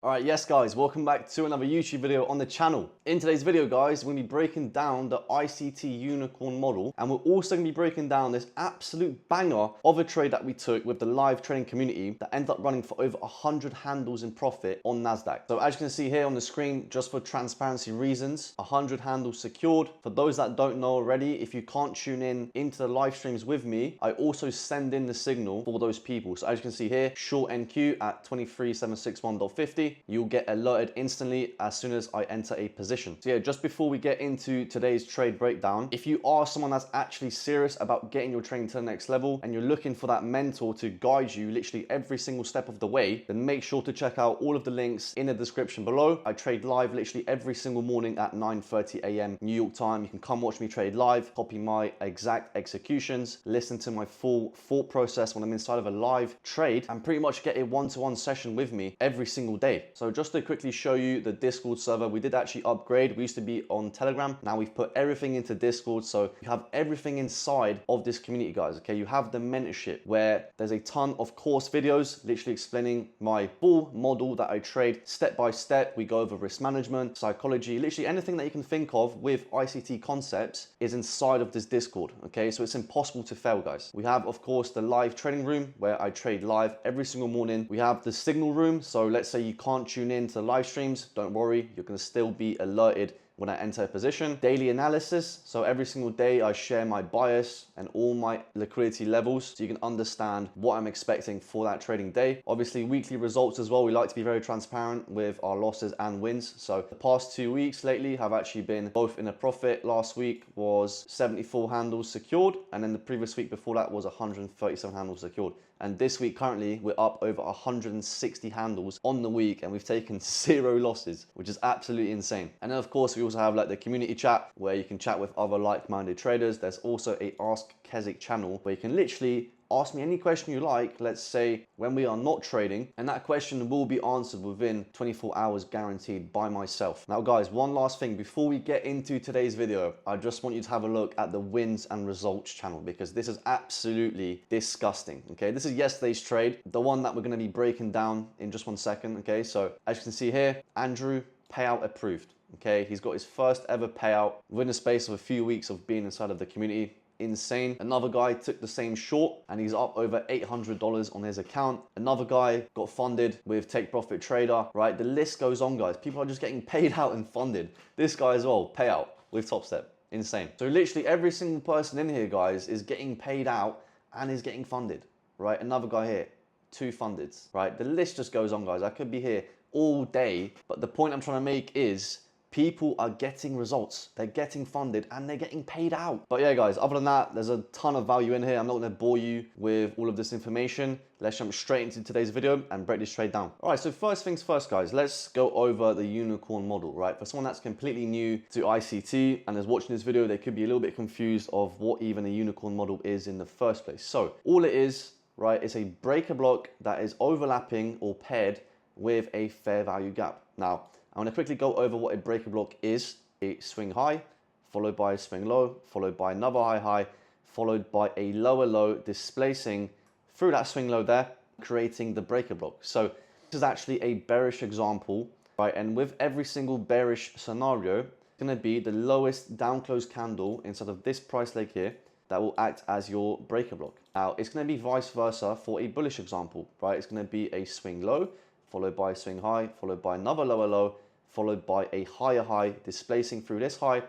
Alright, yes guys, welcome back to another YouTube video on the channel. In today's video guys, we're going to be breaking down the ICT unicorn model, and we're also going to be breaking down this absolute banger of a trade that we took with the live trading community that ended up running for over 100 handles in profit on NASDAQ. So as you can see here on the screen, just for transparency reasons, 100 handles secured. For those that don't know already, if you can't tune in into the live streams with me, I also send in the signal for those people. So as you can see here, short NQ at 23,761.50. You'll get alerted instantly as soon as I enter a position. So yeah, just before we get into today's trade breakdown, if you are someone that's actually serious about getting your trading to the next level and you're looking for that mentor to guide you literally every single step of the way, then make sure to check out all of the links in the description below. I trade live literally every single morning at 9:30 a.m. New York time. You can come watch me trade live, copy my exact executions, listen to my full thought process when I'm inside of a live trade, and pretty much get a one-to-one session with me every single day. So just to quickly show you the Discord server, we did actually upgrade. We used to be on Telegram. Now we've put everything into Discord. So you have everything inside of this community, guys. Okay, you have the mentorship where there's a ton of course videos literally explaining my full model that I trade step by step. We go over risk management, psychology, literally anything that you can think of with ICT concepts is inside of this Discord. Okay, so it's impossible to fail, guys. We have, of course, the live trading room where I trade live every single morning. We have the signal room. So let's say you can't tune in to the live streams, don't worry, you're going to still be alerted when I enter a position. Daily analysis, so every single day I share my bias and all my liquidity levels so you can understand what I'm expecting for that trading day. Obviously weekly results as well. We like to be very transparent with our losses and wins. So the past 2 weeks lately have actually been both in a profit. Last week was 74 handles secured, and then the previous week before that was 137 handles secured. And this week currently we're up over 160 handles on the week, and we've taken 0 losses, which is absolutely insane. And then of course we also have like the community chat where you can chat with other like-minded traders. There's also a Ask Keswick channel where you can literally ask me any question you like, let's say when we are not trading, and that question will be answered within 24 hours guaranteed by myself. Now guys, one last thing before we get into today's video, I just want you to have a look at the wins and results channel because this is absolutely disgusting. Okay, this is yesterday's trade, the one that we're going to be breaking down in just 1 second. Okay, so as you can see here, Andrew, payout approved. Okay, he's got his first ever payout within the space of a few weeks of being inside of the community. Insane. Another guy took the same short and he's up over $800 on his account. Another guy got funded with Take Profit Trader, right? The list goes on, guys. People are just getting paid out and funded. This guy as well, payout with Top Step. Insane. So literally every single person in here, guys, is getting paid out and is getting funded, right? Another guy here, 2 fundeds, right? The list just goes on, guys. I could be here all day, but the point I'm trying to make is people are getting results, they're getting funded, and they're getting paid out. But yeah, guys, other than that, there's a ton of value in here. I'm not gonna bore you with all of this information. Let's jump straight into today's video and break this trade down. All right, so first things first, guys, let's go over the unicorn model, right? For someone that's completely new to ICT and is watching this video, they could be a little bit confused of what even a unicorn model is in the first place. So all it is, right, is a breaker block that is overlapping or paired with a fair value gap. Now, I'm going to quickly go over what a breaker block is. A swing high, followed by a swing low, followed by another high, followed by a lower low, displacing through that swing low there, creating the breaker block. So this is actually a bearish example, right? And with every single bearish scenario, it's going to be the lowest down close candle inside of this price leg here that will act as your breaker block. Now, it's going to be vice versa for a bullish example, right? It's going to be a swing low, followed by a swing high, followed by another lower low, followed by a higher high, displacing through this high,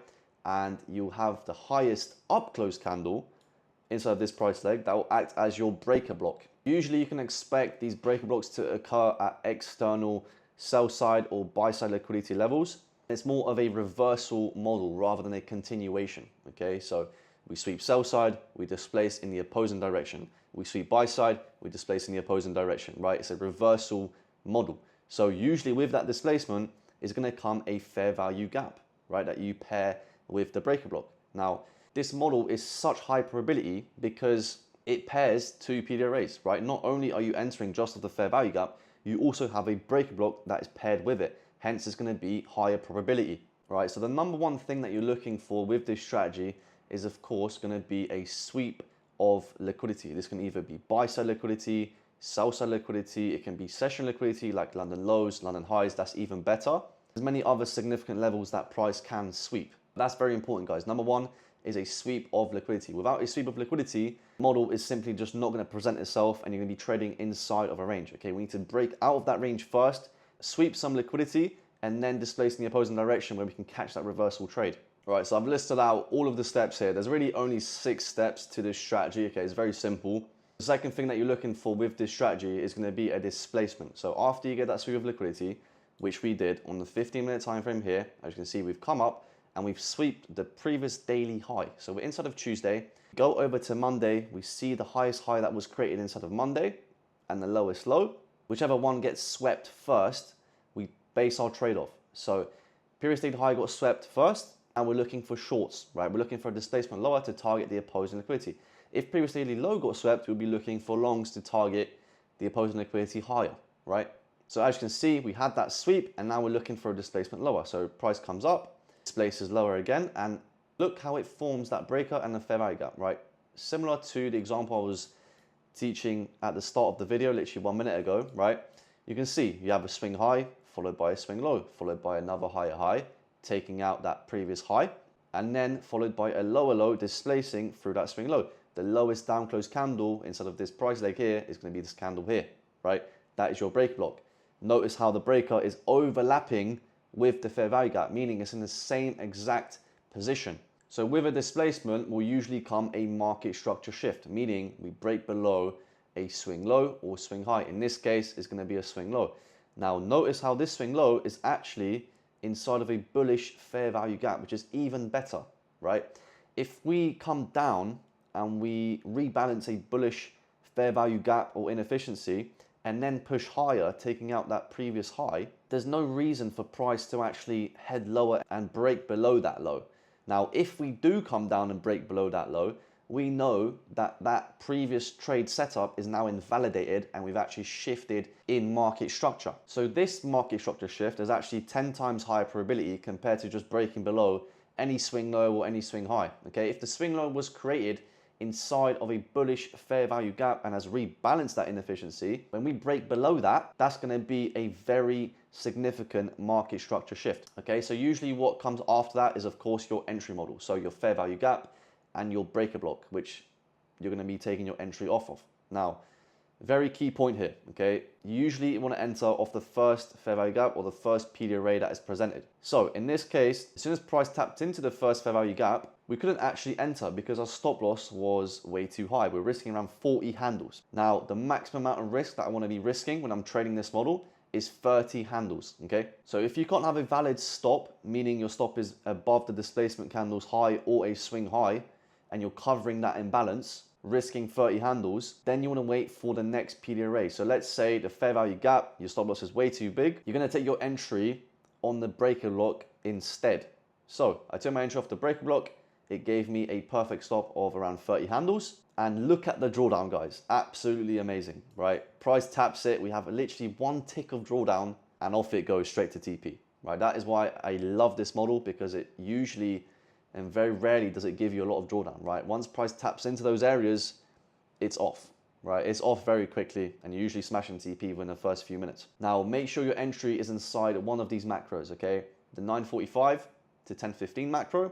and you'll have the highest up close candle inside of this price leg that will act as your breaker block. Usually you can expect these breaker blocks to occur at external sell side or buy side liquidity levels. It's more of a reversal model rather than a continuation. Okay, so we sweep sell side, we displace in the opposing direction. We sweep buy side, we displace in the opposing direction, right? It's a reversal model. So usually with that displacement is going to come a fair value gap, right, that you pair with the breaker block. Now, this model is such high probability because it pairs 2 PDRAs, right? Not only are you entering just off the fair value gap, you also have a breaker block that is paired with it. Hence, it's going to be higher probability, right? So the number one thing that you're looking for with this strategy is, of course, going to be a sweep of liquidity. This can either be buy side liquidity, sell side liquidity, it can be session liquidity like London lows, London highs, that's even better. There's many other significant levels that price can sweep. That's very important, guys. Number one is a sweep of liquidity. Without a sweep of liquidity, model is simply just not going to present itself and you're going to be trading inside of a range. Okay, we need to break out of that range first, sweep some liquidity, and then displace in the opposing direction where we can catch that reversal trade. All right, so I've listed out all of the steps here. There's really only 6 steps to this strategy. Okay, it's very simple. The second thing that you're looking for with this strategy is going to be a displacement. So after you get that sweep of liquidity, which we did on the 15-minute time frame here, as you can see, we've come up and we've swept the previous daily high. So we're inside of Tuesday, go over to Monday, we see the highest high that was created inside of Monday and the lowest low. Whichever one gets swept first, we base our trade off. So previous daily high got swept first, and we're looking for shorts, right? We're looking for a displacement lower to target the opposing liquidity. If previous daily low got swept, we'll be looking for longs to target the opposing liquidity higher, right? So as you can see, we had that sweep and now we're looking for a displacement lower. So price comes up, displaces lower again, and look how it forms that breaker and the fair value gap, right? Similar to the example I was teaching at the start of the video, literally 1 minute ago, right? You can see you have a swing high, followed by a swing low, followed by another higher high, taking out that previous high, and then followed by a lower low displacing through that swing low. The lowest down close candle inside of this price leg here is going to be this candle here, right? That is your break block. Notice how the breaker is overlapping with the fair value gap, meaning it's in the same exact position. So with a displacement will usually come a market structure shift, meaning we break below a swing low or swing high. In this case, it's going to be a swing low. Now notice how this swing low is actually inside of a bullish fair value gap, which is even better, right? If we come down and we rebalance a bullish fair value gap or inefficiency and then push higher, taking out that previous high, there's no reason for price to actually head lower and break below that low. Now, if we do come down and break below that low, we know that that previous trade setup is now invalidated and we've actually shifted in market structure. So this market structure shift is actually 10 times higher probability compared to just breaking below any swing low or any swing high. Okay, if the swing low was created inside of a bullish fair value gap and has rebalanced that inefficiency, when we break below that, that's going to be a very significant market structure shift. Okay, so usually what comes after that is of course your entry model. So your fair value gap and your breaker block, which you're going to be taking your entry off of. Now, very key point here, okay? Usually you want to enter off the first fair value gap or the first PD array that is presented. So in this case, as soon as price tapped into the first fair value gap, we couldn't actually enter because our stop loss was way too high. We're risking around 40 handles. Now, the maximum amount of risk that I want to be risking when I'm trading this model is 30 handles, okay? So if you can't have a valid stop, meaning your stop is above the displacement candle's high or a swing high, and you're covering that imbalance, risking 30 handles, then you want to wait for the next PD array. So let's say the fair value gap, your stop loss is way too big. You're going to take your entry on the breaker block instead. So I took my entry off the breaker block. It gave me a perfect stop of around 30 handles. And look at the drawdown, guys. Absolutely amazing, right? Price taps it. We have literally 1 tick of drawdown and off it goes straight to TP, right? That is why I love this model, because it usually and very rarely does it give you a lot of drawdown, right? Once price taps into those areas, it's off, right? It's off very quickly and you usually smash in TP within the first few minutes. Now, make sure your entry is inside one of these macros, okay? The 9:45 to 10:15 macro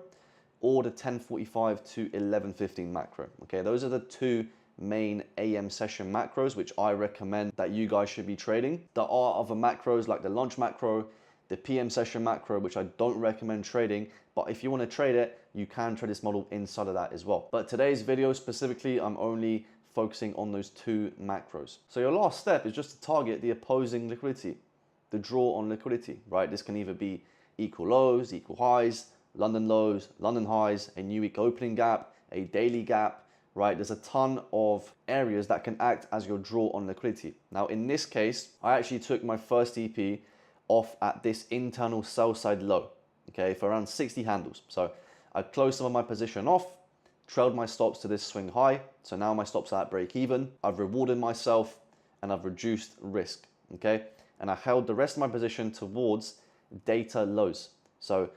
or the 10:45 to 11:15 macro, okay? Those are the 2 main AM session macros, which I recommend that you guys should be trading. There are other macros like the lunch macro, the PM session macro, which I don't recommend trading, but if you want to trade it, you can trade this model inside of that as well. But today's video specifically, I'm only focusing on those 2 macros. So your last step is just to target the opposing liquidity, the draw on liquidity, right? This can either be equal lows, equal highs, London lows, London highs, a new week opening gap, a daily gap, right? There's a ton of areas that can act as your draw on liquidity. Now, in this case, I actually took my first EP off at this internal sell side low, okay, for around 60 handles. So I closed some of my position off, trailed my stops to this swing high. So now my stops are at break even. I've rewarded myself and I've reduced risk, okay? And I held the rest of my position towards data lows. So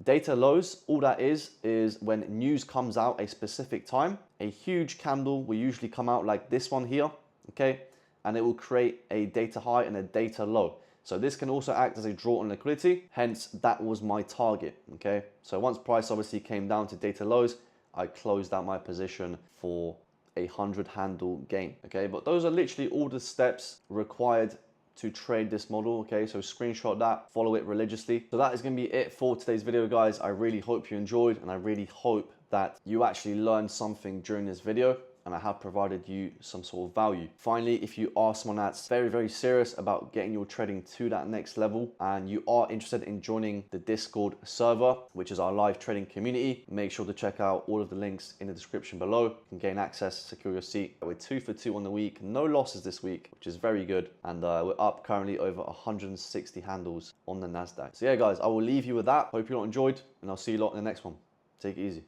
data lows, all that is when news comes out a specific time, a huge candle will usually come out like this one here, okay? and it will create a data high and a data low. So this can also act as a draw on liquidity, hence that was my target, okay? So once price obviously came down to data lows, I closed out my position for a 100 handle gain, okay? But those are literally all the steps required to trade this model, okay? So screenshot that, follow it religiously. So that is gonna be it for today's video, guys. I really hope you enjoyed, and I really hope that you actually learned something during this video, and I have provided you some sort of value. Finally, if you are someone that's very, very serious about getting your trading to that next level, and you are interested in joining the Discord server, which is our live trading community, make sure to check out all of the links in the description below. You can gain access, secure your seat. We're 2 for 2 on the week, no losses this week, which is very good. And we're up currently over 160 handles on the NASDAQ. So yeah, guys, I will leave you with that. Hope you all enjoyed, and I'll see you lot in the next one. Take it easy.